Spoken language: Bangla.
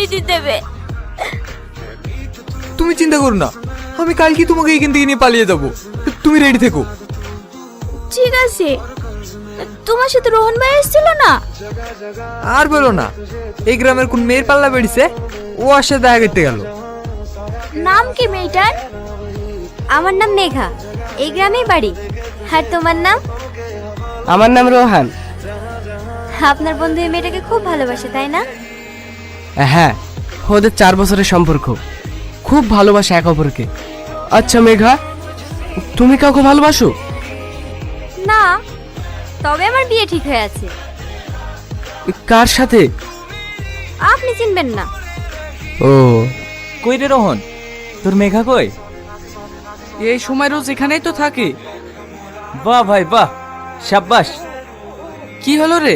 চিঠি দেবে। তুমি চিন্তা করো না, আমি কালকে তোমাকে এখান থেকে নিয়ে পালিয়ে যাব। তুমি রেডি থেকো। ঠিক আছে, তোমার সাথে রোহন ভাই এসেছিল না? আর বলো না, এই গ্রামের কোন মেয়ের পাল্লা বেড়েছে, ও আসে দেখা করতে গেল। নাম কি মেয়েটার? আমার নাম মেঘা, এই গ্রামেই বাড়ি। আর তোমার নাম? আমার নাম রোহান। আপনার বন্ধু এই মেয়েটাকে খুব ভালোবাসে, তাই না? হ্যাঁ, ওদের 4 বছরের সম্পর্ক, খুব ভালোবাসে এক অপরকে। আচ্ছা মেঘা, তুমি কাউকে ভালোবাসো? না, তবে আমার বিয়ে ঠিক হয়ে আছে। কার সাথে? আপনি চিনবেন না। ও, কই রে রোহন, তোর মেঘা কই? এই সময় রোজ এখানেই তো থাকে। বাহ ভাই বাহ, সাব্বাস। কি হলো রে?